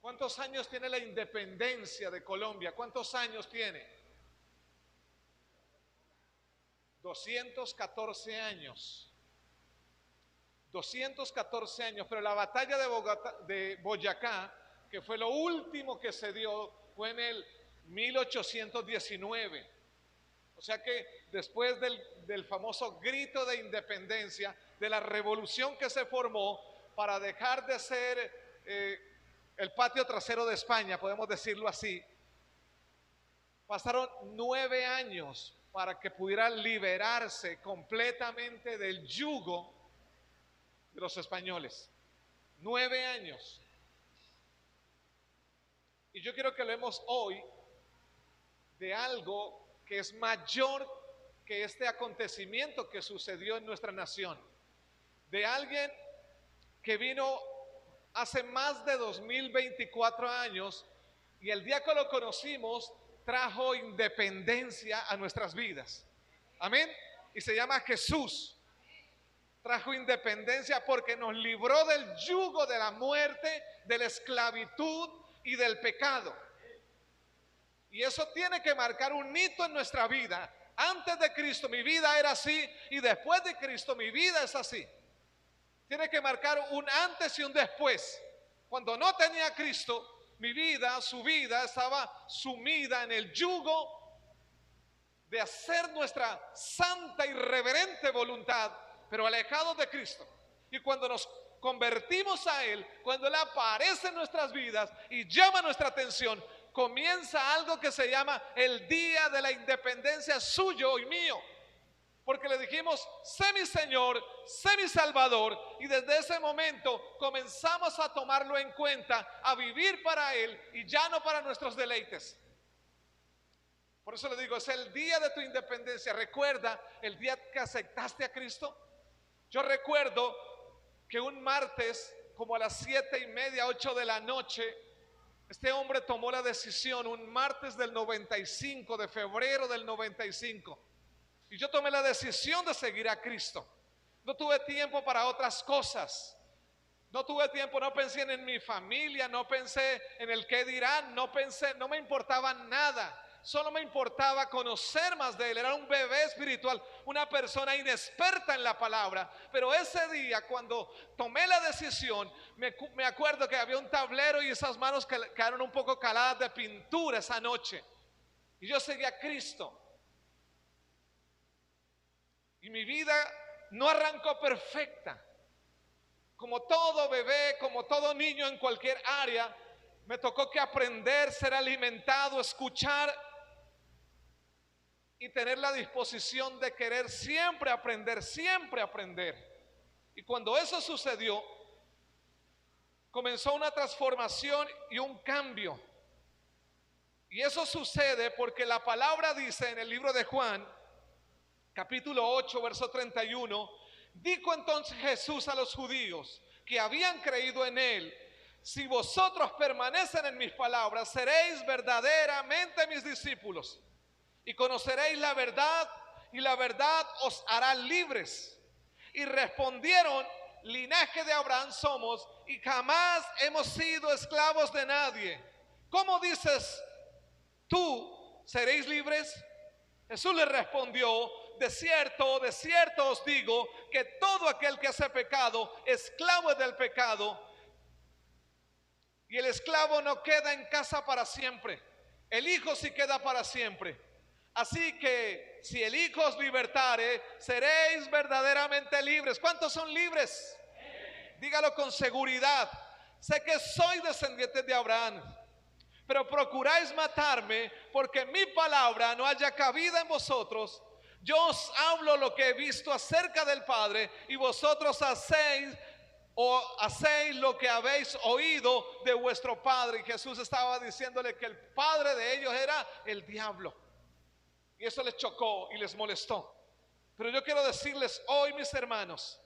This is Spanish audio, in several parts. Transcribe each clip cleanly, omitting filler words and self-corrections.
¿Cuántos años tiene la independencia de Colombia? ¿Cuántos años tiene? 214 años. 214 años, pero la batalla de Boyacá, que fue lo último que se dio, fue en el 1819. O sea que después del famoso grito de independencia, de la revolución que se formó para dejar de ser el patio trasero de España, podemos decirlo así, pasaron 9 años para que pudiera liberarse completamente del yugo de los españoles. 9 años. Y yo quiero que hablemos hoy de algo que es mayor que este acontecimiento que sucedió en nuestra nación. De alguien que vino hace más de 2024 años y el día que lo conocimos trajo independencia a nuestras vidas. Amén. Y se llama Jesús. Trajo independencia porque nos libró del yugo de la muerte, de la esclavitud y del pecado. Y eso tiene que marcar un hito en nuestra vida. Antes de Cristo mi vida era así y después de Cristo mi vida es así. Tiene que marcar un antes y un después. Cuando no tenía a Cristo, mi vida, su vida estaba sumida en el yugo de hacer nuestra santa y reverente voluntad, pero alejados de Cristo. Y cuando nos convertimos a Él, cuando Él aparece en nuestras vidas y llama nuestra atención, comienza algo que se llama el día de la independencia suyo y mío. Porque le dijimos, sé mi Señor, sé mi Salvador, y desde ese momento comenzamos a tomarlo en cuenta, a vivir para Él y ya no para nuestros deleites. Por eso le digo, es el día de tu independencia. Recuerda el día que aceptaste a Cristo. Yo recuerdo que un martes, como a las 7:30, 8 de la noche, este hombre tomó la decisión, un martes del 95, de febrero del 95. Y yo tomé la decisión de seguir a Cristo. No tuve tiempo para otras cosas. No tuve tiempo, no pensé en mi familia, no pensé en el qué dirán, no me importaba nada. Solo me importaba conocer más de Él. Era un bebé espiritual, una persona inexperta en la palabra. Pero ese día, cuando tomé la decisión, me acuerdo que había un tablero y esas manos quedaron un poco caladas de pintura esa noche. Y yo seguí a Cristo. Y mi vida no arrancó perfecta. Como todo bebé, como todo niño en cualquier área, me tocó que aprender, ser alimentado, escuchar y tener la disposición de querer siempre aprender, siempre aprender. Y cuando eso sucedió, comenzó una transformación y un cambio. Y eso sucede porque la palabra dice en el libro de Juan, capítulo 8, verso 31, dijo entonces Jesús a los judíos que habían creído en Él: si vosotros permanecen en mis palabras, seréis verdaderamente mis discípulos y conoceréis la verdad, y la verdad os hará libres. Y respondieron: linaje de Abraham somos y jamás hemos sido esclavos de nadie. ¿Cómo dices tú, seréis libres? Jesús le respondió: de cierto os digo que todo aquel que hace pecado, esclavo es del pecado. Y el esclavo no queda en casa para siempre, el Hijo sí queda para siempre. Así que si el Hijo os libertare, seréis verdaderamente libres. ¿Cuántos son libres? Dígalo con seguridad. Sé que soy descendiente de Abraham, pero procuráis matarme porque mi palabra no haya cabida en vosotros. Yo os hablo lo que he visto acerca del Padre, y vosotros hacéis lo que habéis oído de vuestro padre. Y Jesús estaba diciéndole que el padre de ellos era el diablo. Y eso les chocó y les molestó. Pero yo quiero decirles hoy, mis hermanos,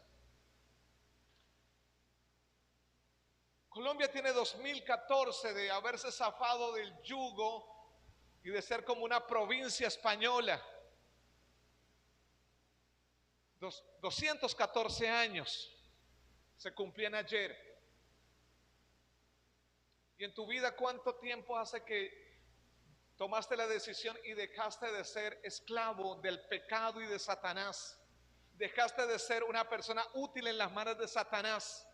Colombia tiene 2014 de haberse zafado del yugo y de ser como una provincia española. 214 años se cumplían ayer. Y en tu vida, ¿cuánto tiempo hace que tomaste la decisión y dejaste de ser esclavo del pecado y de Satanás? Dejaste de ser una persona útil en las manos de Satanás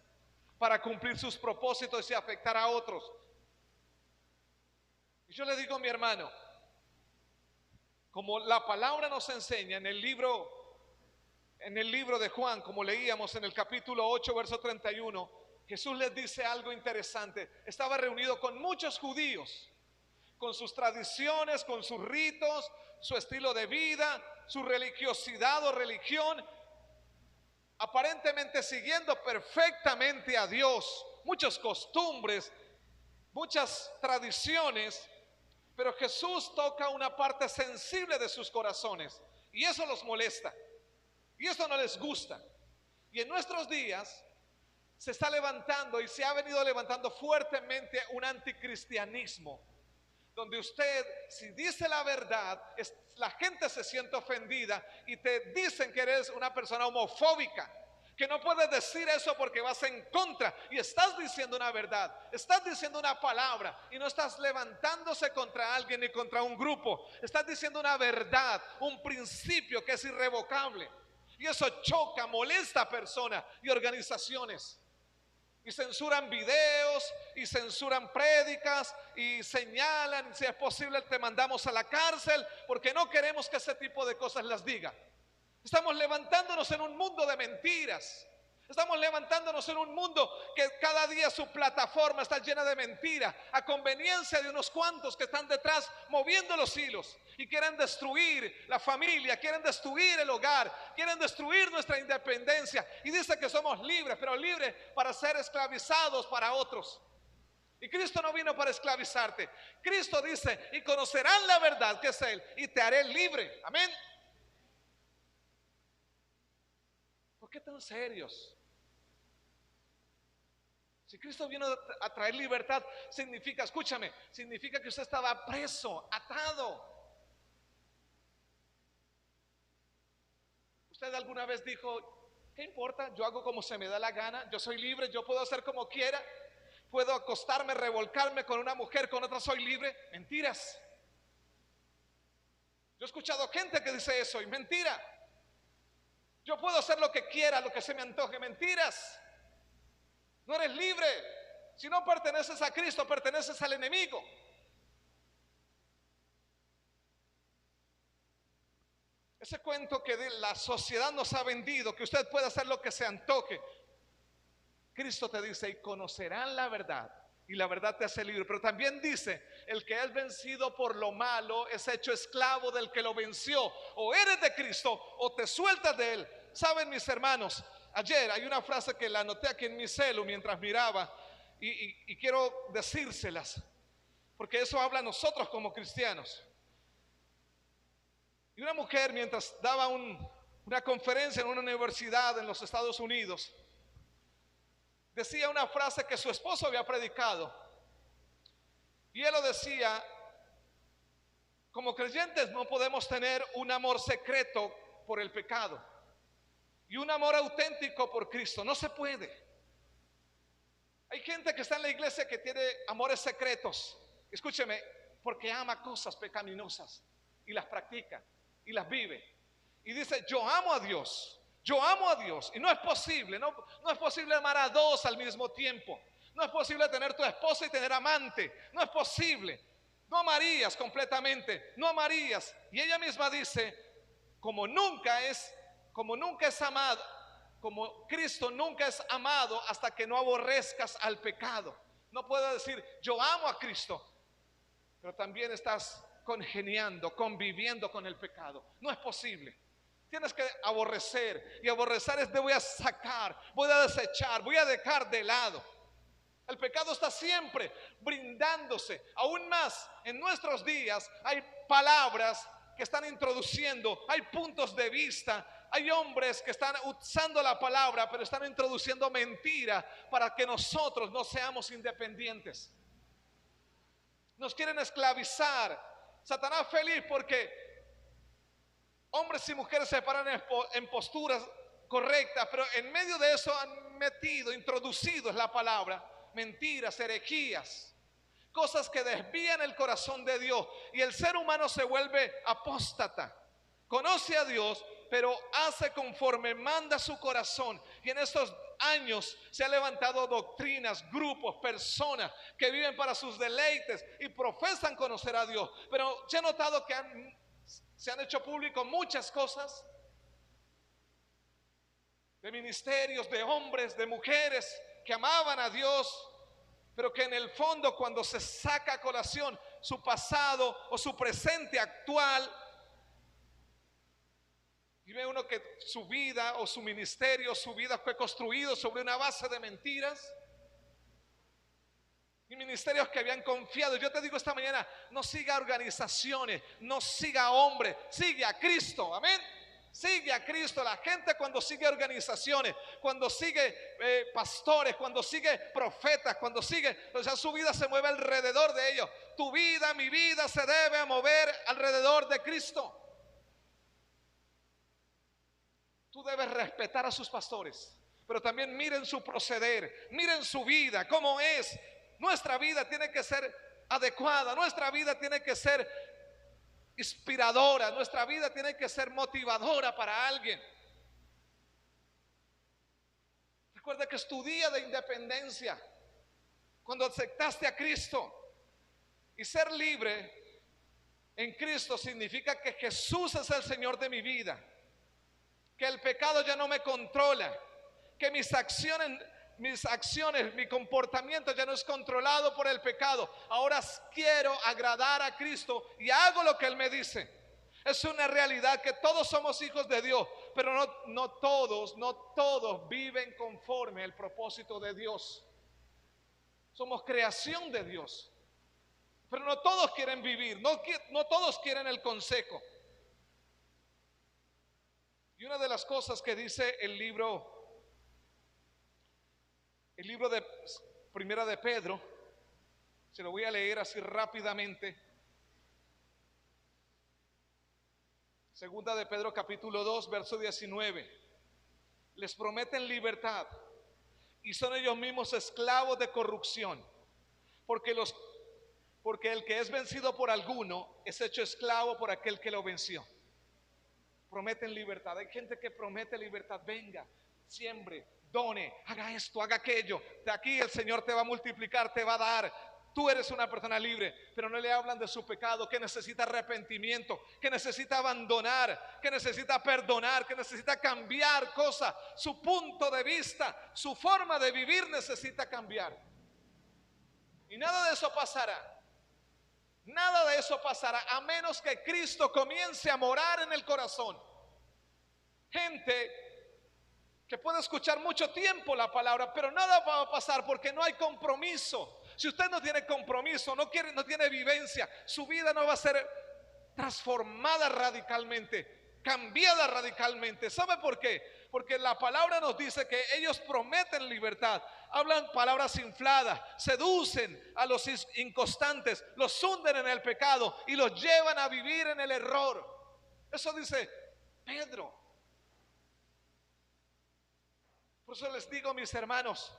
para cumplir sus propósitos y afectar a otros. Y yo le digo a mi hermano, como la palabra nos enseña en el libro de Juan, como leíamos en el capítulo 8, verso 31, Jesús les dice algo interesante. Estaba reunido con muchos judíos, con sus tradiciones, con sus ritos, su estilo de vida, su religiosidad o religión, aparentemente siguiendo perfectamente a Dios, muchas costumbres, muchas tradiciones, pero Jesús toca una parte sensible de sus corazones y eso los molesta y eso no les gusta. Y en nuestros días se está levantando y se ha venido levantando fuertemente un anticristianismo, donde usted, si dice la verdad, la gente se siente ofendida y te dicen que eres una persona homofóbica, que no puedes decir eso porque vas en contra y estás diciendo una verdad, estás diciendo una palabra y no estás levantándose contra alguien ni contra un grupo, estás diciendo una verdad, un principio que es irrevocable, y eso choca, molesta a personas y organizaciones. Y censuran videos y censuran prédicas y señalan, si es posible te mandamos a la cárcel porque no queremos que ese tipo de cosas las diga. Estamos levantándonos en un mundo de mentiras. Estamos levantándonos en un mundo que cada día su plataforma está llena de mentiras, a conveniencia de unos cuantos que están detrás moviendo los hilos y quieren destruir la familia, quieren destruir el hogar, quieren destruir nuestra independencia. Y dice que somos libres, pero libres para ser esclavizados para otros. Y Cristo no vino para esclavizarte. Cristo dice, y conocerán la verdad que es Él y te haré libre. Amén. ¿Por qué tan serios? Si Cristo vino a traer libertad, significa, escúchame, significa que usted estaba preso, atado. ¿Usted alguna vez dijo, qué importa? Yo hago como se me da la gana, yo soy libre, yo puedo hacer como quiera, puedo acostarme, revolcarme con una mujer, con otra soy libre? Mentiras. Yo he escuchado gente que dice eso y mentira. Yo puedo hacer lo que quiera, lo que se me antoje. Mentiras. No eres libre. Si no perteneces a Cristo, perteneces al enemigo. Ese cuento que la sociedad nos ha vendido, que usted puede hacer lo que se antoje. Cristo te dice, y conocerán la verdad, y la verdad te hace libre. Pero también dice, el que es vencido por lo malo es hecho esclavo del que lo venció. O eres de Cristo o te sueltas de él. Saben, mis hermanos, ayer hay una frase que la anoté aquí en mi celu mientras miraba y quiero decírselas, porque eso habla a nosotros como cristianos. Y una mujer, mientras daba una conferencia en una universidad en los Estados Unidos, decía una frase que su esposo había predicado. Y él lo decía, como creyentes no podemos tener un amor secreto por el pecado y un amor auténtico por Cristo. No se puede. Hay gente que está en la iglesia que tiene amores secretos, escúcheme, porque ama cosas pecaminosas y las practica y las vive. Y dice, yo amo a Dios. Yo amo a Dios. Y no es posible, no es posible amar a dos al mismo tiempo. No es posible tener tu esposa y tener amante. No es posible. No amarías completamente. No amarías. Y ella misma dice, como nunca es amado, como Cristo nunca es amado hasta que no aborrezcas al pecado. No puedo decir, yo amo a Cristo, pero también estás congeniando, conviviendo con el pecado. No es posible. Tienes que aborrecer, y aborrecer es de voy a sacar, voy a desechar, voy a dejar de lado. El pecado está siempre brindándose. Aún más en nuestros días hay palabras que están introduciendo, hay puntos de vista, hay hombres que están usando la palabra, pero están introduciendo mentira para que nosotros no seamos independientes. Nos quieren esclavizar. Satanás feliz porque hombres y mujeres se paran en posturas correctas, pero en medio de eso han introducido es la palabra, mentiras, herejías. cosas que desvían el corazón de Dios, y el ser humano se vuelve apóstata. Conoce a Dios, pero hace conforme manda su corazón. Y en estos años se han levantado doctrinas, grupos, personas que viven para sus deleites y profesan conocer a Dios. Pero se ha notado que se han hecho público muchas cosas de ministerios, de hombres, de mujeres que amaban a Dios, pero que en el fondo, cuando se saca a colación su pasado o su presente actual, y ve uno que su vida o su ministerio, su vida fue construido sobre una base de mentiras, y ministerios que habían confiado. Yo te digo esta mañana, no siga organizaciones, no siga hombres, sigue a Cristo, amén. Sigue a Cristo. La gente, cuando sigue organizaciones, cuando sigue pastores, cuando sigue profetas, cuando sigue, o sea, su vida se mueve alrededor de ellos. Tu vida, mi vida se debe mover alrededor de Cristo. Tú debes respetar a sus pastores, pero también miren su proceder, miren su vida, cómo es. Nuestra vida tiene que ser adecuada, nuestra vida tiene que ser inspiradora, nuestra vida tiene que ser motivadora para alguien. Recuerda que es tu día de independencia, cuando aceptaste a Cristo. Y ser libre en Cristo significa que Jesús es el Señor de mi vida, que el pecado ya no me controla, que mis acciones, mi comportamiento ya no es controlado por el pecado. Ahora quiero agradar a Cristo y hago lo que Él me dice. Es una realidad que todos somos hijos de Dios, pero no todos viven conforme al propósito de Dios. Somos creación de Dios, pero no todos quieren vivir, no todos quieren el consejo. Y una de las cosas que dice el libro de Primera de Pedro, se lo voy a leer así rápidamente. Segunda de Pedro capítulo 2, verso 19. Les prometen libertad y son ellos mismos esclavos de corrupción, porque el que es vencido por alguno es hecho esclavo por aquel que lo venció. Prometen libertad. Hay gente que promete libertad. Venga, siembre, done, haga esto, haga aquello. De aquí el Señor te va a multiplicar, te va a dar. Tú eres una persona libre, pero no le hablan de su pecado, que necesita arrepentimiento, que necesita abandonar, que necesita perdonar, que necesita cambiar cosas. Su punto de vista, su forma de vivir necesita cambiar. Y nada de eso pasará. Nada de eso pasará a menos que Cristo comience a morar en el corazón. Gente que puede escuchar mucho tiempo la palabra, pero nada va a pasar porque no hay compromiso. Si usted no tiene compromiso, no tiene vivencia, su vida no va a ser transformada radicalmente, cambiada radicalmente. ¿Sabe por qué? Porque la palabra nos dice que ellos prometen libertad, hablan palabras infladas, seducen a los inconstantes, los hunden en el pecado y los llevan a vivir en el error. Eso dice Pedro. Por eso les digo, mis hermanos,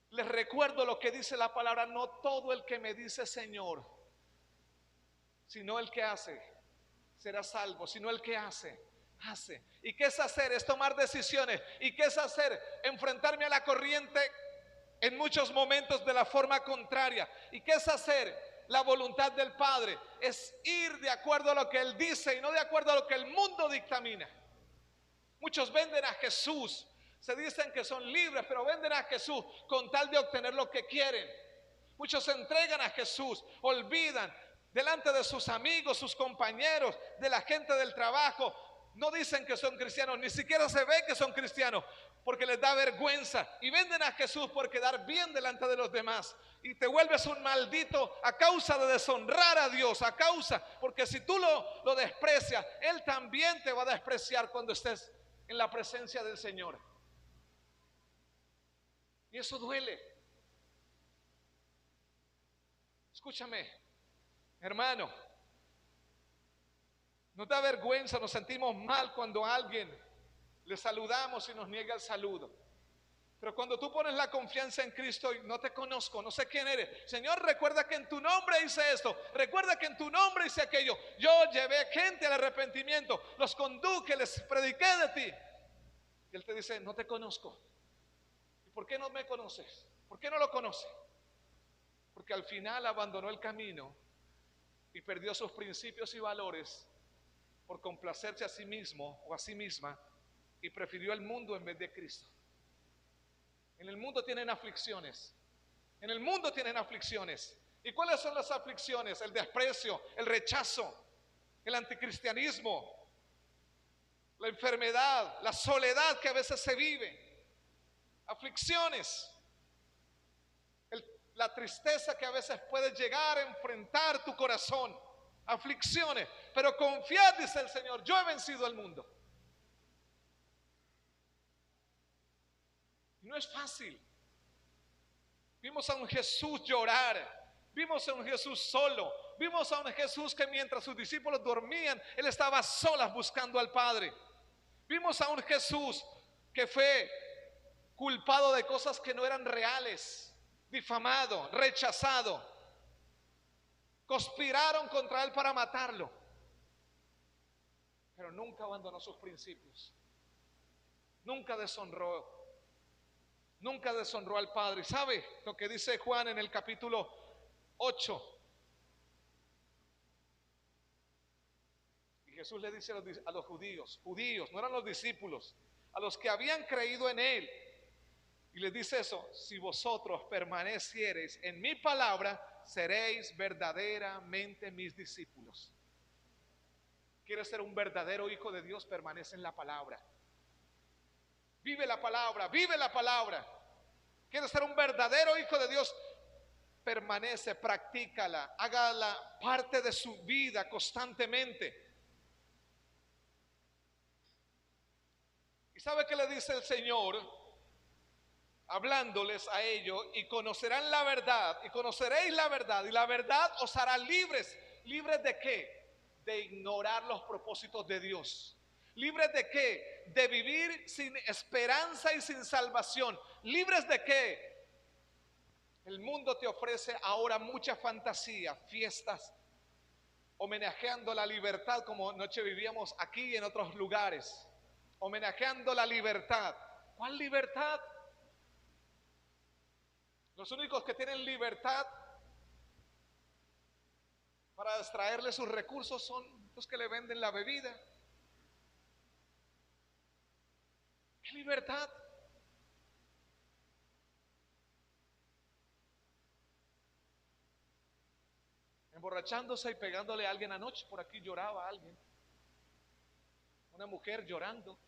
les recuerdo lo que dice la palabra: no todo el que me dice Señor, sino el que hace, será salvo, sino el que hace. ¿Y qué es hacer? Es tomar decisiones. ¿Y qué es hacer? Enfrentarme a la corriente en muchos momentos de la forma contraria. ¿Y qué es hacer? La voluntad del Padre es ir de acuerdo a lo que Él dice y no de acuerdo a lo que el mundo dictamina. Muchos venden a Jesús, se dicen que son libres, pero venden a Jesús con tal de obtener lo que quieren. Muchos se entregan a Jesús, olvidan delante de sus amigos, sus compañeros, de la gente del trabajo. No dicen que son cristianos, ni siquiera se ve que son cristianos, porque les da vergüenza. Y venden a Jesús por quedar bien delante de los demás. Y te vuelves un maldito a causa de deshonrar a Dios, porque si tú lo desprecias, Él también te va a despreciar cuando estés en la presencia del Señor. Y eso duele. Escúchame, hermano. Nos da vergüenza, nos sentimos mal cuando a alguien le saludamos y nos niega el saludo. Pero cuando tú pones la confianza en Cristo y no te conozco, no sé quién eres. Señor, recuerda que en tu nombre hice esto. Recuerda que en tu nombre hice aquello. Yo llevé gente al arrepentimiento. Los conduje, les prediqué de ti. Y Él te dice, no te conozco. ¿Y por qué no me conoces? ¿Por qué no lo conoce? Porque al final abandonó el camino y perdió sus principios y valores por complacerse a sí mismo o a sí misma y prefirió el mundo en vez de Cristo. En el mundo tienen aflicciones. En el mundo tienen aflicciones. ¿Y cuáles son las aflicciones? El desprecio, el rechazo, el anticristianismo, la enfermedad, la soledad que a veces se vive. Aflicciones. La tristeza que a veces puede llegar a enfrentar tu corazón. Aflicciones. Pero confiad, dice el Señor, yo he vencido al mundo. No es fácil. Vimos a un Jesús llorar. Vimos a un Jesús solo. Vimos a un Jesús que mientras sus discípulos dormían, Él estaba a solas buscando al Padre. Vimos a un Jesús que fue culpado de cosas que no eran reales, difamado, rechazado. Conspiraron contra Él para matarlo. Pero nunca abandonó sus principios. Nunca deshonró. Nunca deshonró al Padre. ¿Sabe lo que dice Juan en el capítulo 8? Y Jesús le dice a los judíos, no eran los discípulos, a los que habían creído en Él. Y les dice eso, si vosotros permaneciereis en mi palabra, seréis verdaderamente mis discípulos. ¿Quieres ser un verdadero hijo de Dios? Permanece en la palabra. Vive la palabra, vive la palabra. ¿Quieres ser un verdadero hijo de Dios? Permanece, practícala, hágala parte de su vida constantemente. ¿Y sabe qué le dice el Señor? Hablándoles a ellos, y conocerán la verdad, y conoceréis la verdad, y la verdad os hará libres. ¿Libres de qué? De ignorar los propósitos de Dios. ¿Libres de qué? De vivir sin esperanza y sin salvación. ¿Libres de qué? El mundo te ofrece ahora mucha fantasía, fiestas, homenajeando la libertad como anoche vivíamos aquí y en otros lugares. Homenajeando la libertad. ¿Cuál libertad? Los únicos que tienen libertad para extraerle sus recursos son los que le venden la bebida. ¿Qué libertad? Emborrachándose y pegándole a alguien anoche. Por aquí lloraba alguien. Una mujer llorando.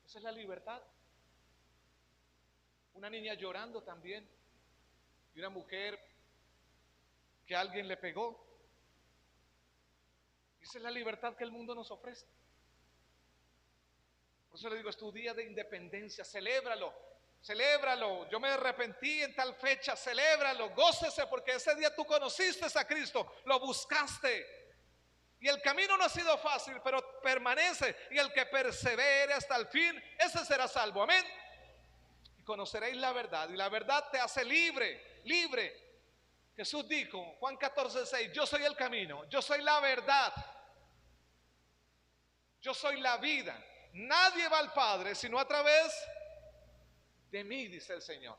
Esa es la libertad. Una niña llorando también. Y una mujer que alguien le pegó. Esa es la libertad que el mundo nos ofrece. Por eso le digo, es tu día de independencia, celébralo, celébralo. Yo me arrepentí en tal fecha, celébralo, gócese, porque ese día tú conociste a Cristo, lo buscaste. Y el camino no ha sido fácil, pero permanece, y el que persevere hasta el fin, ese será salvo. Amén. Y conoceréis la verdad, y la verdad te hace libre, libre. Jesús dijo, Juan 14:6, yo soy el camino, yo soy la verdad, yo soy la vida. Nadie va al Padre sino a través de mí, dice el Señor.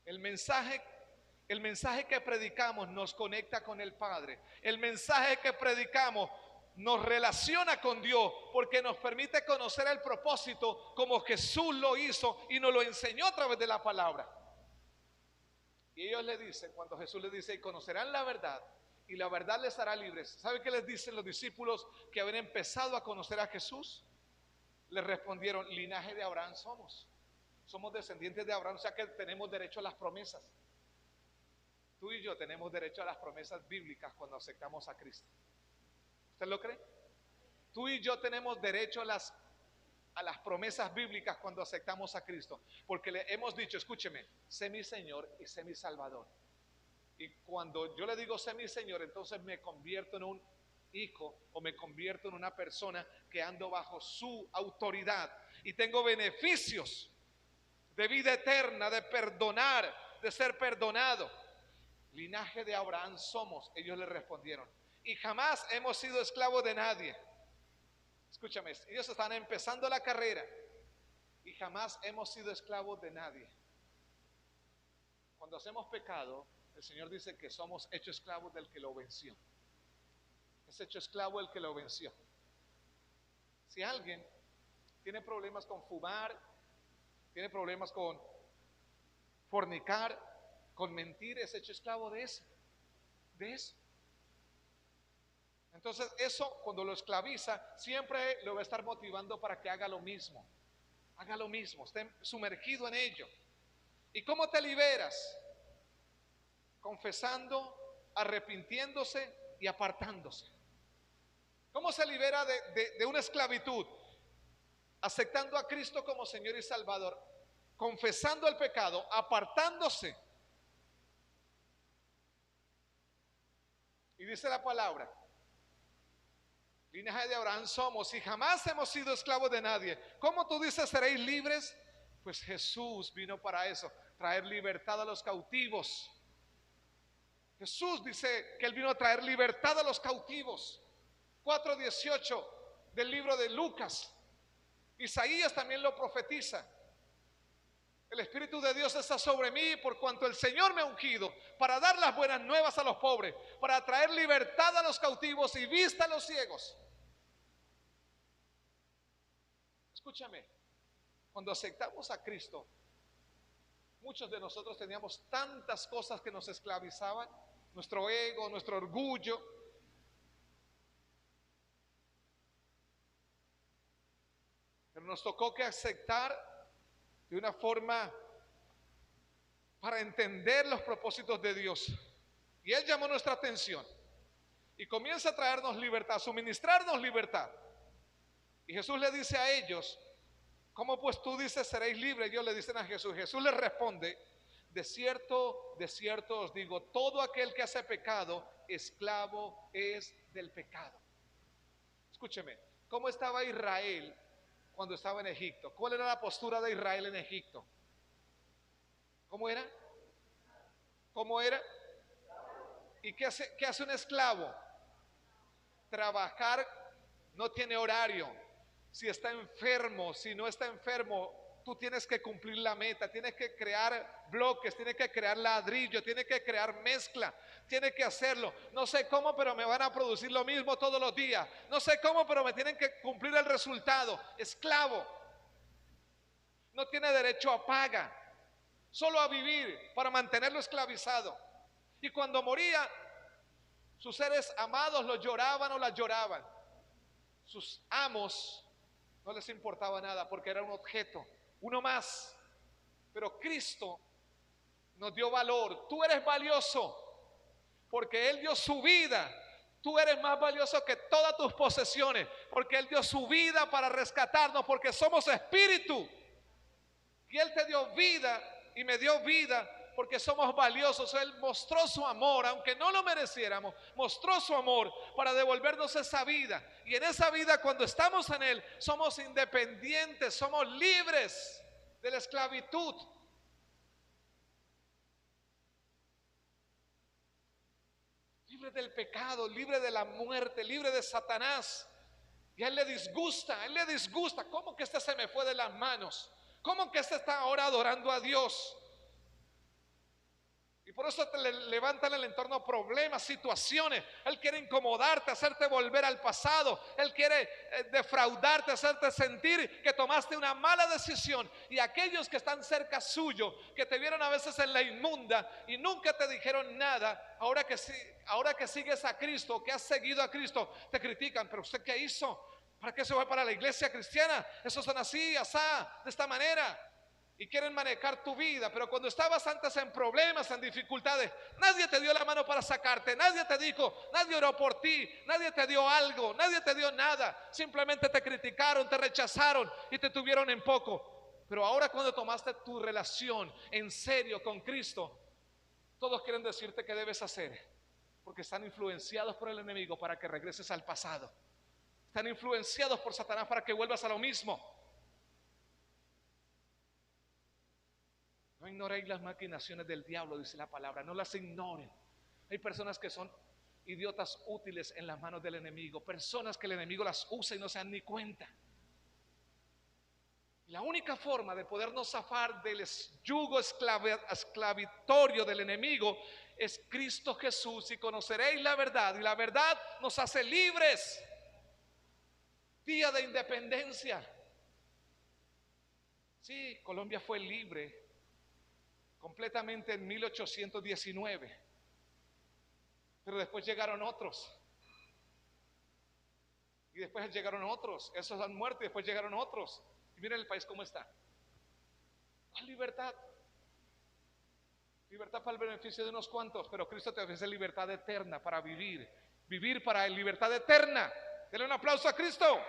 El mensaje que predicamos nos conecta con el Padre. El mensaje que predicamos nos relaciona con Dios porque nos permite conocer el propósito como Jesús lo hizo y nos lo enseñó a través de la palabra. Y ellos le dicen, cuando Jesús les dice, y conocerán la verdad, y la verdad les hará libres. ¿Sabe qué les dicen los discípulos que habían empezado a conocer a Jesús? Les respondieron, linaje de Abraham somos. Somos descendientes de Abraham, o sea que tenemos derecho a las promesas. Tú y yo tenemos derecho a las promesas bíblicas cuando aceptamos a Cristo. ¿Usted lo cree? Tú y yo tenemos derecho a las promesas bíblicas cuando aceptamos a Cristo. Porque le hemos dicho, escúcheme, sé mi Señor y sé mi Salvador. Y cuando yo le digo sé mi Señor, entonces me convierto en un hijo o me convierto en una persona que ando bajo su autoridad y tengo beneficios de vida eterna, de perdonar, de ser perdonado. Linaje de Abraham somos, ellos le respondieron, y jamás hemos sido esclavos de nadie. Escúchame, ellos están empezando la carrera y jamás hemos sido esclavos de nadie. Cuando hacemos pecado, el Señor dice que somos hechos esclavos del que lo venció. Es hecho esclavo el que lo venció. Si alguien tiene problemas con fumar, tiene problemas con fornicar, con mentir, es hecho esclavo de eso. De eso. Entonces eso, cuando lo esclaviza, siempre lo va a estar motivando para que haga lo mismo. Haga lo mismo, esté sumergido en ello. ¿Y cómo te liberas? Confesando, arrepintiéndose y apartándose. ¿Cómo se libera de una esclavitud? Aceptando a Cristo como Señor y Salvador, confesando el pecado, apartándose. Y dice la palabra, linaje de Abraham somos y jamás hemos sido esclavos de nadie. ¿Cómo tú dices seréis libres? Pues Jesús vino para eso, traer libertad a los cautivos. Jesús dice que Él vino a traer libertad a los cautivos. 4:18 del libro de Lucas. Isaías también lo profetiza. El Espíritu de Dios está sobre mí por cuanto el Señor me ha ungido para dar las buenas nuevas a los pobres, para traer libertad a los cautivos y vista a los ciegos. Escúchame, cuando aceptamos a Cristo, muchos de nosotros teníamos tantas cosas que nos esclavizaban, nuestro ego, nuestro orgullo. Pero nos tocó que aceptar de una forma para entender los propósitos de Dios. Y Él llamó nuestra atención y comienza a traernos libertad, a suministrarnos libertad. Y Jesús le dice a ellos, ¿cómo pues tú dices seréis libres? Ellos le dicen a Jesús. Jesús les responde, de cierto os digo, todo aquel que hace pecado, esclavo es del pecado. Escúcheme, ¿cómo estaba Israel cuando estaba en Egipto? ¿Cuál era la postura de Israel en Egipto? ¿Cómo era? ¿Cómo era? ¿Y qué hace un esclavo? Trabajar, no tiene horario. Si está enfermo, si no está enfermo, tú tienes que cumplir la meta, tienes que crear bloques, tienes que crear ladrillo, tienes que crear mezcla, tienes que hacerlo. No sé cómo, pero me van a producir lo mismo todos los días. No sé cómo, pero me tienen que cumplir el resultado. Esclavo. No tiene derecho a paga, solo a vivir para mantenerlo esclavizado. Y cuando moría, sus seres amados lo lloraban o la lloraban. Sus amos no les importaba nada porque era un objeto, uno más. Pero Cristo nos dio valor. Tú eres valioso porque Él dio su vida. Tú eres más valioso que todas tus posesiones porque Él dio su vida para rescatarnos, porque somos espíritu. Y Él te dio vida y me dio vida porque somos valiosos. Él mostró su amor, aunque no lo mereciéramos, mostró su amor para devolvernos esa vida. Y en esa vida, cuando estamos en Él, somos independientes, somos libres de la esclavitud. Libre del pecado, libre de la muerte, libre de Satanás. Y a Él le disgusta. ¿Cómo que este se me fue de las manos? ¿Cómo que este está ahora adorando a Dios? Y por eso te levantan en el entorno problemas, situaciones. Él quiere incomodarte, hacerte volver al pasado. Él quiere defraudarte, hacerte sentir que tomaste una mala decisión. Y aquellos que están cerca suyo, que te vieron a veces en la inmunda y nunca te dijeron nada, ahora que sigues a Cristo, que has seguido a Cristo, te critican. ¿Pero usted qué hizo? ¿Para qué se fue para la iglesia cristiana? Esos son así, asá, de esta manera. Y quieren manejar tu vida, pero cuando estabas antes en problemas, en dificultades, nadie te dio la mano para sacarte, nadie te dijo, nadie oró por ti, nadie te dio algo, nadie te dio nada. Simplemente te criticaron, te rechazaron y te tuvieron en poco. Pero ahora cuando tomaste tu relación en serio con Cristo, todos quieren decirte qué debes hacer, porque están influenciados por el enemigo para que regreses al pasado. Están influenciados por Satanás para que vuelvas a lo mismo. No ignoréis las maquinaciones del diablo, dice la palabra, no las ignoren. Hay personas que son idiotas útiles en las manos del enemigo, personas que el enemigo las usa y no se dan ni cuenta. La única forma de podernos zafar del yugo esclavitorio del enemigo es Cristo Jesús, y conoceréis la verdad, y la verdad nos hace libres. Día de independencia. Sí, Colombia fue libre completamente en 1819, pero después llegaron otros, y después llegaron otros, esos han muerto y después llegaron otros, y miren el país cómo está. ¿Cuál libertad? Libertad para el beneficio de unos cuantos, pero Cristo te ofrece libertad eterna para vivir, vivir para él, libertad eterna. Denle un aplauso a Cristo.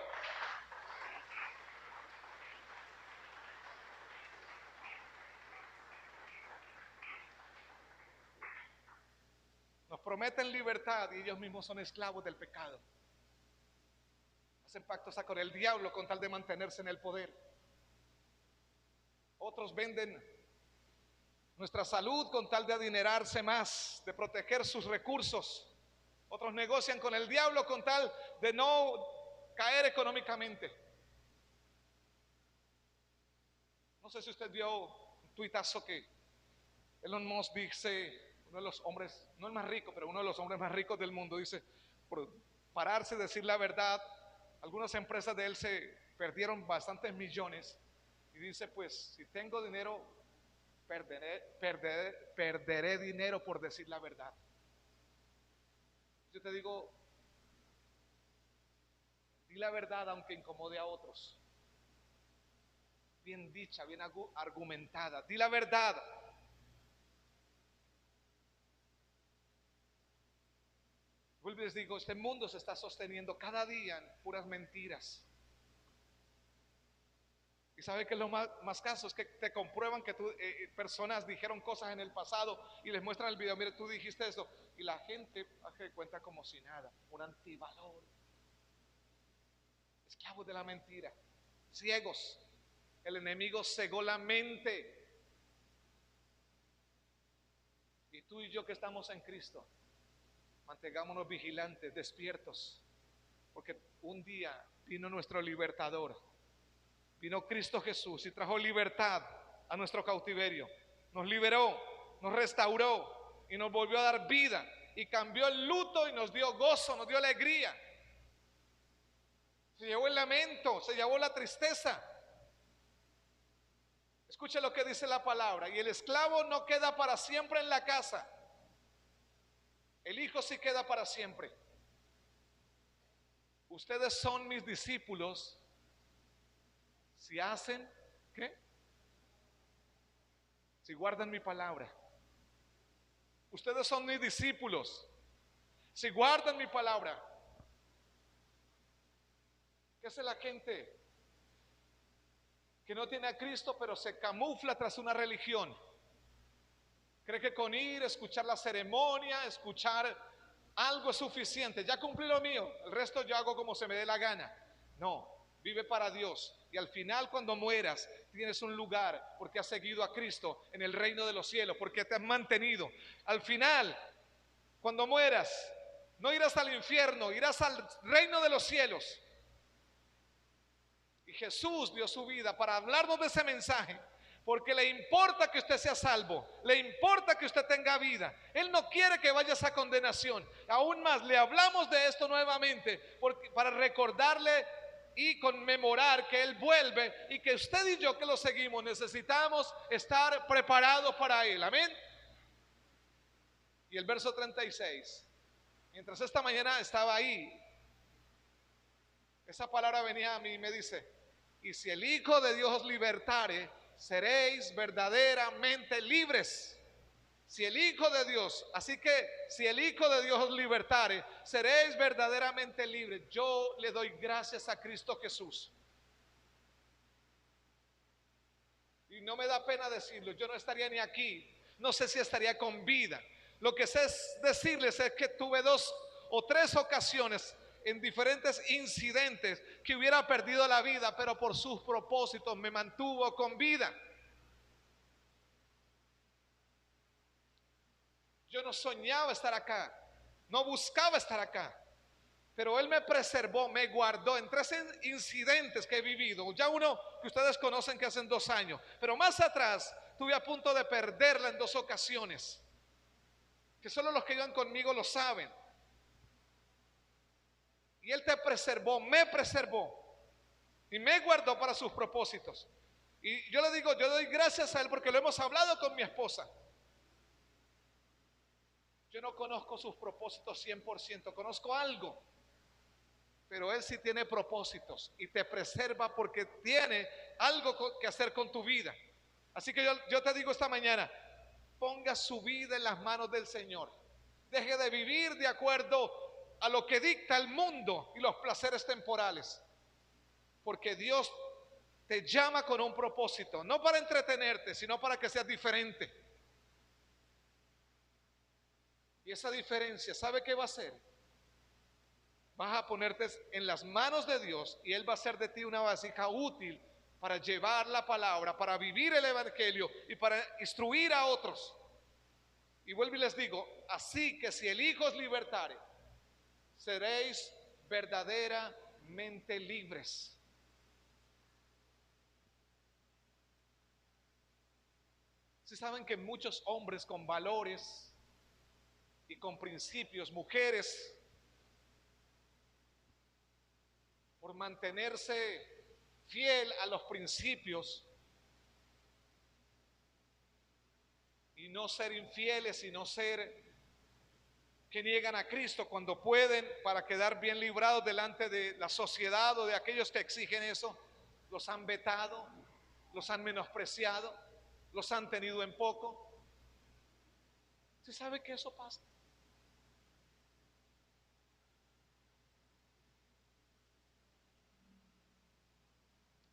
Nos prometen libertad y ellos mismos son esclavos del pecado. Hacen pactos con el diablo con tal de mantenerse en el poder. Otros venden nuestra salud con tal de adinerarse más, de proteger sus recursos. Otros negocian con el diablo con tal de no caer económicamente. No sé si usted vio un tuitazo que Elon Musk dice, uno de los hombres, no el más rico, pero uno de los hombres más ricos del mundo, dice, por pararse a decir la verdad, algunas empresas de él se perdieron bastantes millones, y dice, pues si tengo dinero, perderé dinero por decir la verdad. Yo te digo, di la verdad aunque incomode a otros. Bien dicha, bien argumentada, di la verdad. Vuelvo y les digo, este mundo se está sosteniendo cada día en puras mentiras. Y sabe que lo más caso es que te comprueban que personas dijeron cosas en el pasado y les muestran el video, mire, tú dijiste esto, y la gente hace cuenta como si nada, un antivalor, esclavos de la mentira, ciegos. El enemigo cegó la mente, y tú y yo que estamos en Cristo, mantengámonos vigilantes, despiertos, porque un día vino nuestro libertador. Vino Cristo Jesús y trajo libertad a nuestro cautiverio. Nos liberó, nos restauró y nos volvió a dar vida, y cambió el luto y nos dio gozo, nos dio alegría. Se llevó el lamento, se llevó la tristeza. Escuche lo que dice la palabra: y el esclavo no queda para siempre en la casa, el hijo sí queda para siempre. Ustedes son mis discípulos si hacen, ¿qué? Si guardan mi palabra. Ustedes son mis discípulos si guardan mi palabra. ¿Qué hace la gente que no tiene a Cristo pero se camufla tras una religión? Cree que con ir, escuchar la ceremonia, escuchar algo es suficiente. Ya cumplí lo mío, el resto yo hago como se me dé la gana. No, vive para Dios, y al final, cuando mueras, tienes un lugar porque has seguido a Cristo en el reino de los cielos, porque te has mantenido. Al final, cuando mueras, no irás al infierno, irás al reino de los cielos. Y Jesús dio su vida para hablarnos de ese mensaje, porque le importa que usted sea salvo, le importa que usted tenga vida. Él no quiere que vayas a condenación. Aún más, le hablamos de esto nuevamente para recordarle y conmemorar que Él vuelve, y que usted y yo que lo seguimos necesitamos estar preparados para Él. Amén. Y el verso 36, mientras esta mañana estaba ahí, esa palabra venía a mí y me dice: y si el Hijo de Dios os libertare, seréis verdaderamente libres. Si el Hijo de Dios, así que si el Hijo de Dios os libertare, seréis verdaderamente libres. Yo le doy gracias a Cristo Jesús, y no me da pena decirlo, yo no estaría ni aquí, no sé si estaría con vida. Lo que sé es decirles es que tuve 2 o 3 ocasiones en diferentes incidentes que hubiera perdido la vida, pero por sus propósitos me mantuvo con vida. Yo no soñaba estar acá, no buscaba estar acá, pero Él me preservó, me guardó en 3 incidentes que he vivido. Ya uno que ustedes conocen que hacen 2 años, pero más atrás estuve a punto de perderla en 2 ocasiones, que solo los que iban conmigo lo saben. Y Él te preservó, me preservó y me guardó para sus propósitos. Y yo le digo, yo doy gracias a Él porque lo hemos hablado con mi esposa. Yo no conozco sus propósitos 100%, conozco algo, pero Él sí tiene propósitos y te preserva porque tiene algo que hacer con tu vida. Así que yo te digo esta mañana, ponga su vida en las manos del Señor. Deje de vivir de acuerdo a lo que dicta el mundo y los placeres temporales, porque Dios te llama con un propósito, no para entretenerte, sino para que seas diferente. Y esa diferencia, ¿sabe qué va a hacer? Vas a ponerte en las manos de Dios y Él va a hacer de ti una vasija útil para llevar la palabra, para vivir el evangelio y para instruir a otros. Y vuelvo y les digo, así que si el Hijo os libertare, seréis verdaderamente libres. Si saben que muchos hombres con valores y con principios, mujeres, por mantenerse fiel a los principios y no ser infieles, sino ser que niegan a Cristo cuando pueden para quedar bien librados delante de la sociedad o de aquellos que exigen eso, los han vetado, los han menospreciado, los han tenido en poco. ¿Sí sabe que eso pasa?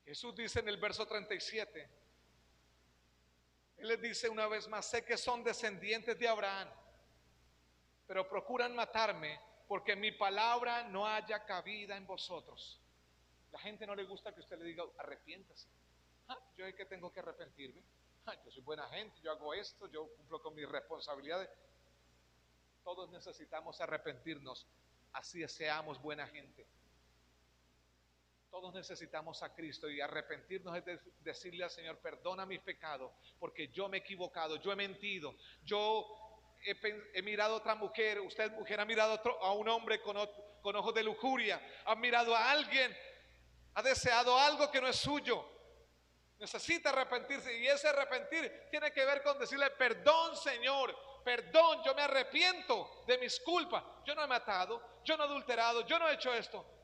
Jesús dice en el verso 37, Él les dice una vez más, sé que son descendientes de Abraham, pero procuran matarme porque mi palabra no haya cabida en vosotros. La gente no le gusta que usted le diga, arrepiéntase. Yo es que tengo que arrepentirme. Yo soy buena gente, yo hago esto, yo cumplo con mis responsabilidades. Todos necesitamos arrepentirnos, así seamos buena gente. Todos necesitamos a Cristo y arrepentirnos es decirle al Señor, perdona mis pecados, porque yo me he equivocado, yo he mentido, yo he mirado a otra mujer, usted mujer ha mirado a un hombre con ojos de lujuria, ha mirado a alguien, ha deseado algo que no es suyo. Necesita arrepentirse y ese arrepentir tiene que ver con decirle, perdón Señor, perdón, yo me arrepiento de mis culpas. Yo no he matado, yo no he adulterado, yo no he hecho esto.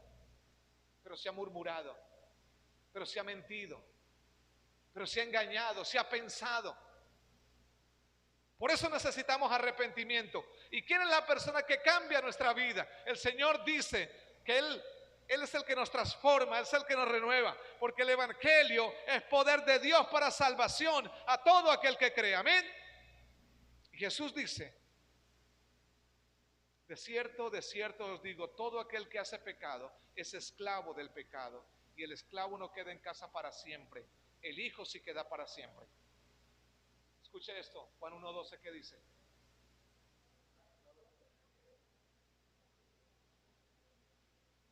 Pero se ha murmurado, pero se ha mentido, pero se ha engañado, se ha pensado. Por eso necesitamos arrepentimiento. ¿Y quién es la persona que cambia nuestra vida? El Señor dice que Él es el que nos transforma, Él es el que nos renueva, porque el evangelio es poder de Dios para salvación a todo aquel que cree. Amén. Y Jesús dice, de cierto os digo, todo aquel que hace pecado es esclavo del pecado, y el esclavo no queda en casa para siempre, el Hijo sí queda para siempre. Escuche esto, Juan 1:12, ¿qué dice?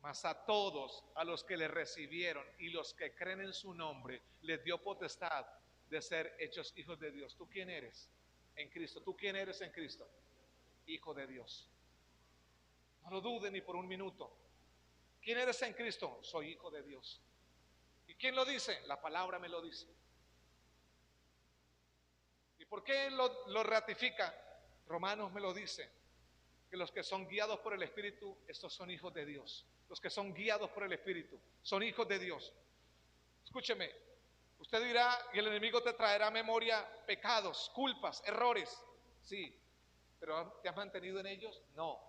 Mas a todos a los que le recibieron y los que creen en su nombre, les dio potestad de ser hechos hijos de Dios. ¿Tú quién eres? En Cristo. ¿Tú quién eres en Cristo? Hijo de Dios. No lo dude ni por un minuto. ¿Quién eres en Cristo? Soy hijo de Dios. ¿Y quién lo dice? La palabra me lo dice. ¿Y por qué lo ratifica? Romanos me lo dice, que los que son guiados por el Espíritu, estos son hijos de Dios. Los que son guiados por el Espíritu son hijos de Dios. Escúcheme, usted dirá, y el enemigo te traerá a memoria pecados, culpas, errores. Sí, pero ¿te has mantenido en ellos? No.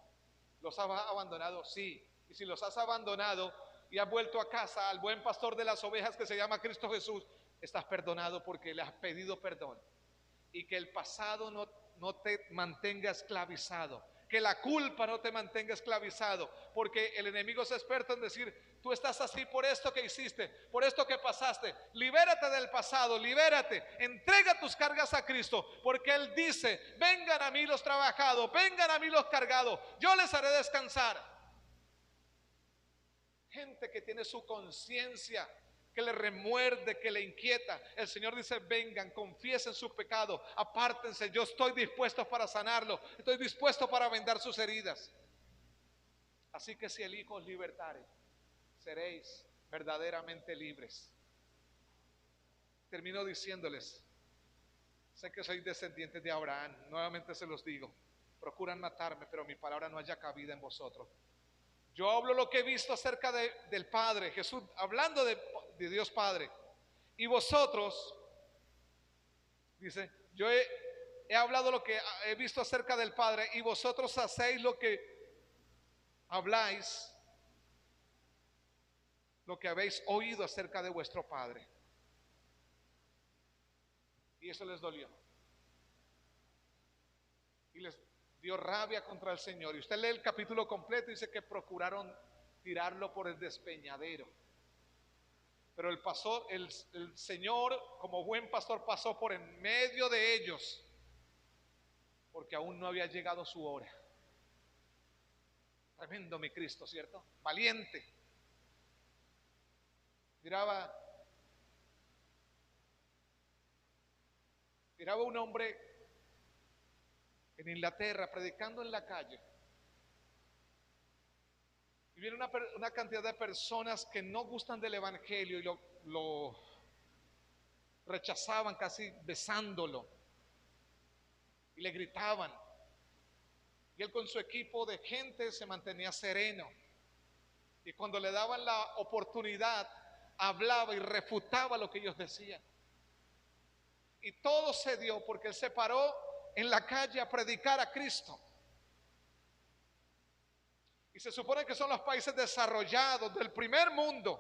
¿Los has abandonado? Sí. Y si los has abandonado y has vuelto a casa al buen pastor de las ovejas que se llama Cristo Jesús, estás perdonado porque le has pedido perdón. Y que el pasado no te mantenga esclavizado. Que la culpa no te mantenga esclavizado, porque el enemigo es experto en decir, tú estás así por esto que hiciste, por esto que pasaste. Libérate del pasado, libérate, entrega tus cargas a Cristo, porque Él dice, vengan a mí los trabajados, vengan a mí los cargados, yo les haré descansar. Gente que tiene su conciencia, que le remuerde, que le inquieta. El Señor dice, vengan, confiesen su pecado, apártense, yo estoy dispuesto para sanarlo, estoy dispuesto para vendar sus heridas. Así que si el Hijo os libertare, seréis verdaderamente libres. Termino diciéndoles, sé que sois descendientes de Abraham, nuevamente se los digo, procuran matarme, pero mi palabra no haya cabida en vosotros. Yo hablo lo que he visto acerca del Padre, Jesús hablando de Dios Padre. Y vosotros, dice, yo he hablado lo que he visto acerca del Padre, y vosotros hacéis lo que habláis, lo que habéis oído acerca de vuestro Padre. Y eso les dolió. Y les dio rabia contra el Señor. Y usted lee el capítulo completo y dice que procuraron tirarlo por el despeñadero. Pero el Señor, como buen pastor, pasó por en medio de ellos, porque aún no había llegado su hora. Tremendo mi Cristo, ¿cierto? Valiente. Miraba un hombre en Inglaterra predicando en la calle. Y viene una cantidad de personas que no gustan del evangelio y lo rechazaban, casi besándolo, y le gritaban. Y él con su equipo de gente se mantenía sereno, y cuando le daban la oportunidad hablaba y refutaba lo que ellos decían. Y todo se dio porque él se paró en la calle a predicar a Cristo. Y se supone que son los países desarrollados del primer mundo.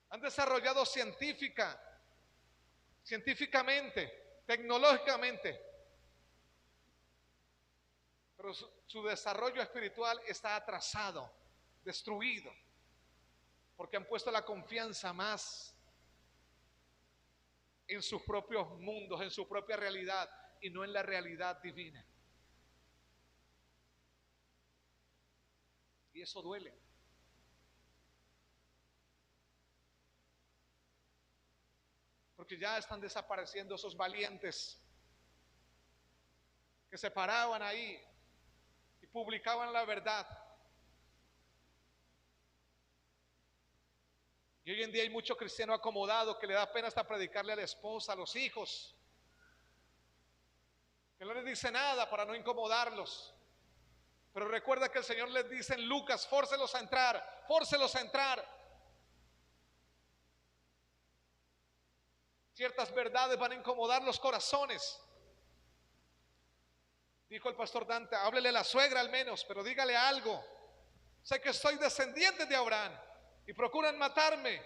Han desarrollado científicamente, tecnológicamente. Pero su desarrollo espiritual está atrasado, destruido, porque han puesto la confianza más en sus propios mundos, en su propia realidad, y no en la realidad divina. Y eso duele. Porque ya están desapareciendo esos valientes que se paraban ahí y publicaban la verdad. Y hoy en día hay mucho cristiano acomodado que le da pena hasta predicarle a la esposa, a los hijos, que no les dice nada para no incomodarlos. Pero recuerda que el Señor les dice en Lucas, fórcelos a entrar, fórcelos a entrar. Ciertas verdades van a incomodar los corazones. Dijo el pastor Dante, háblele a la suegra al menos, pero dígale algo. Sé que soy descendiente de Abraham y procuran matarme,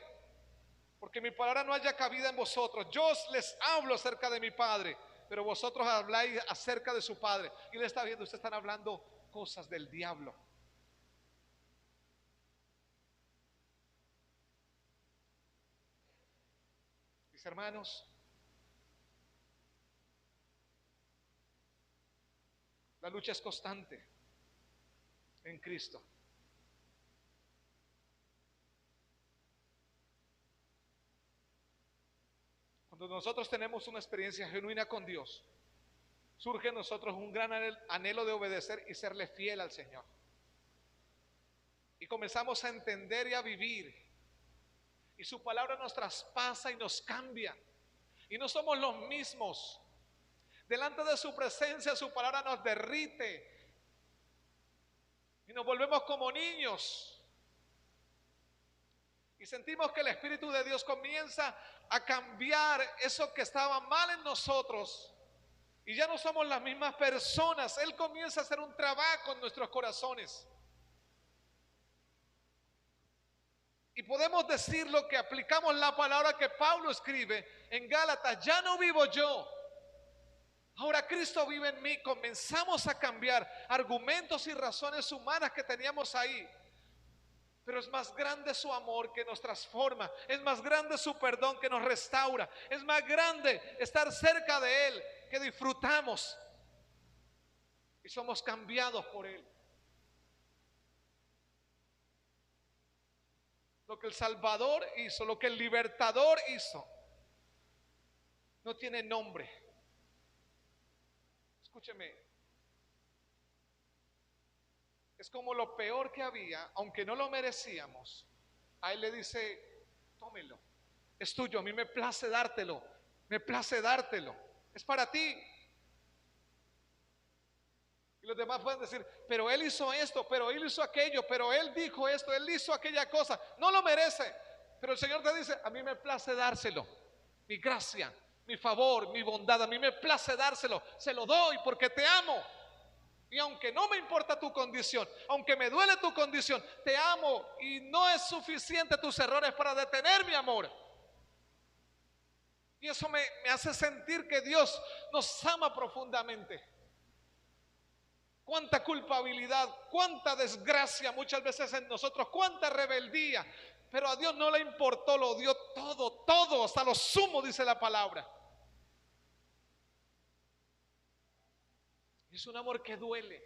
porque mi palabra no haya cabida en vosotros. Yo les hablo acerca de mi Padre, pero vosotros habláis acerca de su Padre. Y le está viendo, ustedes están hablando cosas del diablo. Mis hermanos, la lucha es constante en Cristo. Cuando nosotros tenemos una experiencia genuina con Dios, surge en nosotros un gran anhelo de obedecer y serle fiel al Señor. Y comenzamos a entender y a vivir. Y su palabra nos traspasa y nos cambia. Y no somos los mismos. Delante de su presencia, su palabra nos derrite. Y nos volvemos como niños. Y sentimos que el Espíritu de Dios comienza a cambiar eso que estaba mal en nosotros. Y ya no somos las mismas personas. Él comienza a hacer un trabajo en nuestros corazones. Y podemos decir lo que aplicamos la palabra que Pablo escribe en Gálatas: ya no vivo yo, Ahora Cristo vive en mí. Comenzamos a cambiar argumentos y razones humanas que teníamos ahí. Pero es más grande su amor que nos transforma. Es más grande su perdón que nos restaura. Es más grande estar cerca de Él que disfrutamos. Y somos cambiados por Él. Lo que el Salvador hizo, lo que el Libertador hizo, no tiene nombre. Escúcheme, es como lo peor que había, aunque no lo merecíamos. A Él le dice, tómelo, es tuyo, a mí me place dártelo, me place dártelo, es para ti. Y los demás pueden decir, pero Él hizo esto, pero Él hizo aquello, pero Él dijo esto, Él hizo aquella cosa, no lo merece. Pero el Señor te dice, a mí me place dárselo, mi gracia, mi favor, mi bondad, a mí me place dárselo, se lo doy porque te amo. Y aunque no me importa tu condición, aunque me duele tu condición, te amo y no es suficiente tus errores para detener mi amor. Y eso me hace sentir que Dios nos ama profundamente. Cuánta culpabilidad, cuánta desgracia muchas veces en nosotros, cuánta rebeldía. Pero a Dios no le importó, lo dio todo, todo, hasta lo sumo, dice la palabra. Es un amor que duele.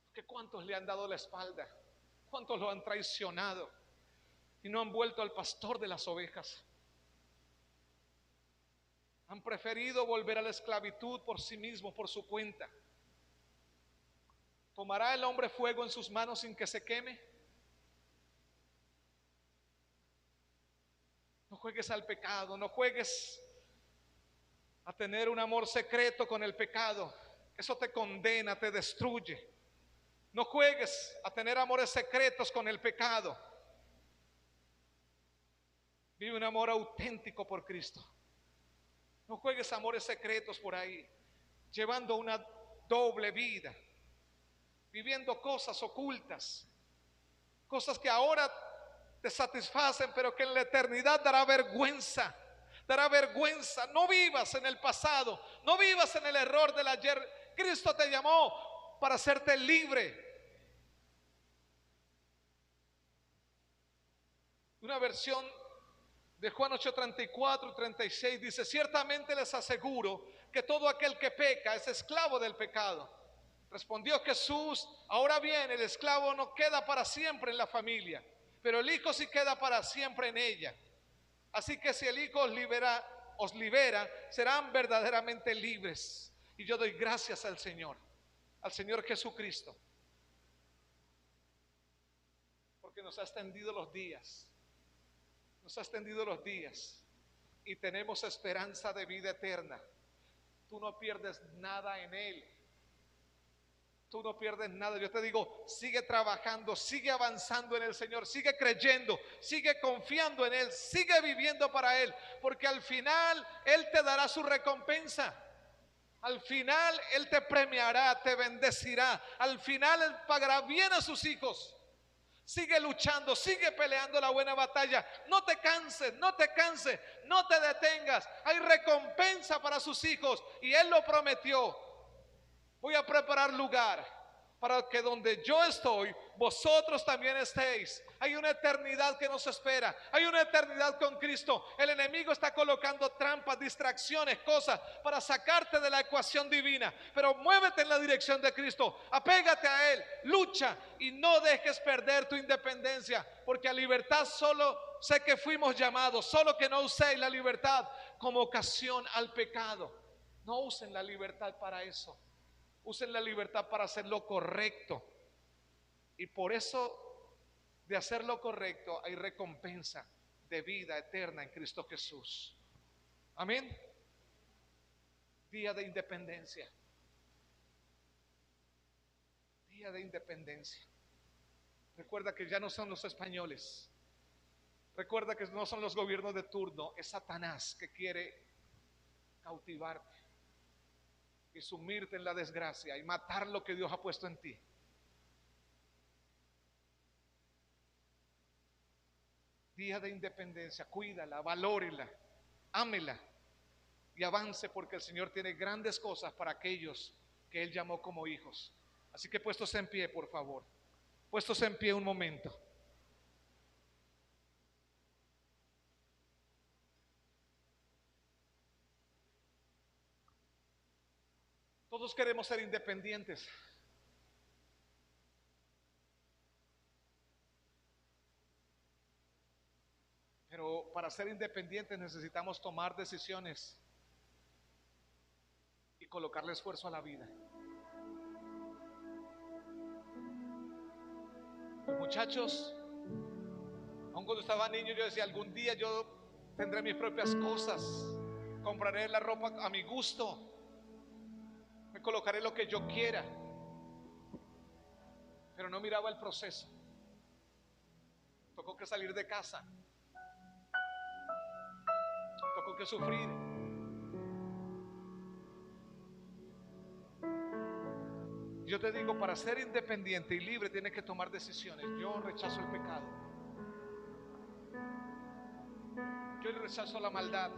Porque cuántos le han dado la espalda, cuántos lo han traicionado y no han vuelto al pastor de las ovejas. Han preferido volver a la esclavitud por sí mismo, por su cuenta. ¿Tomará el hombre fuego en sus manos sin que se queme? No juegues al pecado, no juegues a tener un amor secreto con el pecado. Eso te condena, te destruye. No juegues a tener amores secretos con el pecado. Vive un amor auténtico por Cristo. No juegues amores secretos por ahí, llevando una doble vida, viviendo cosas ocultas, cosas que ahora te satisfacen, pero que en la eternidad dará vergüenza. Dará vergüenza. No vivas en el pasado, no vivas en el error del ayer. Cristo te llamó para hacerte libre. Una versión de Juan 8:34 y 36 dice, ciertamente les aseguro que todo aquel que peca es esclavo del pecado. Respondió Jesús, ahora bien, el esclavo no queda para siempre en la familia, pero el Hijo sí queda para siempre en ella. Así que si el Hijo os libera, serán verdaderamente libres. Y yo doy gracias al Señor Jesucristo, porque nos ha extendido los días. Nos ha extendido los días y tenemos esperanza de vida eterna. Tú no pierdes nada en Él. Tú no pierdes nada. Yo te digo, sigue trabajando, sigue avanzando en el Señor, sigue creyendo, sigue confiando en Él, sigue viviendo para Él, porque al final Él te dará su recompensa. Al final Él te premiará, te bendecirá. Al final Él pagará bien a sus hijos. Sigue luchando, sigue peleando la buena batalla. No te canses, no te canses, no te detengas. Hay recompensa para sus hijos y Él lo prometió. Voy a preparar lugar para que donde yo estoy, vosotros también estéis. Hay una eternidad que nos espera. Hay una eternidad con Cristo. El enemigo está colocando trampas, distracciones, cosas para sacarte de la ecuación divina. Pero muévete en la dirección de Cristo. Apégate a Él. Lucha y no dejes perder tu independencia. Porque a libertad solo sé que fuimos llamados. Solo que no uséis la libertad como ocasión al pecado. No usen la libertad para eso. Usen la libertad para hacer lo correcto. Y por eso de hacer lo correcto hay recompensa de vida eterna en Cristo Jesús. Amén. Día de independencia. Día de independencia. Recuerda que ya no son los españoles. Recuerda que no son los gobiernos de turno. Es Satanás que quiere cautivarte y sumirte en la desgracia y matar lo que Dios ha puesto en ti. Día de independencia, cuídala, valórela, ámela y avance, porque el Señor tiene grandes cosas para aquellos que Él llamó como hijos. Así que puestos en pie, por favor. Puestos en pie un momento. Todos queremos ser independientes. Pero para ser independientes necesitamos tomar decisiones y colocarle esfuerzo a la vida. Los muchachos, aun cuando estaba niño, yo decía, algún día yo tendré mis propias cosas, compraré la ropa a mi gusto, me colocaré lo que yo quiera, pero no miraba el proceso. Tocó que salir de casa, tocó que sufrir. Yo te digo, para ser independiente y libre tienes que tomar decisiones. Yo rechazo el pecado, yo rechazo la maldad,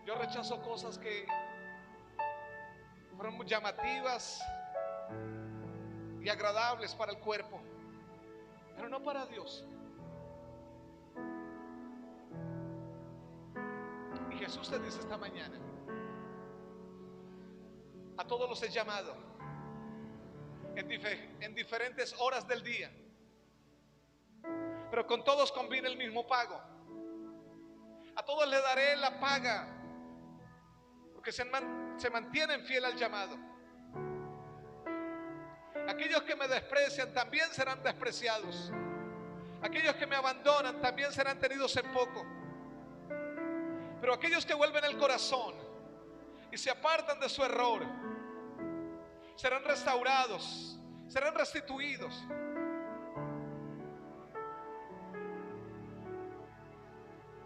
yo rechazo cosas que fueron llamativas y agradables para el cuerpo, pero no para Dios. Y Jesús te dice esta mañana: a todos los he llamado en diferentes horas del día, pero con todos conviene el mismo pago. A todos les daré la paga, porque se mantienen fiel al llamado. Aquellos que me desprecian también serán despreciados. Aquellos que me abandonan también serán tenidos en poco. Pero aquellos que vuelven el corazón y se apartan de su error serán restaurados, serán restituidos.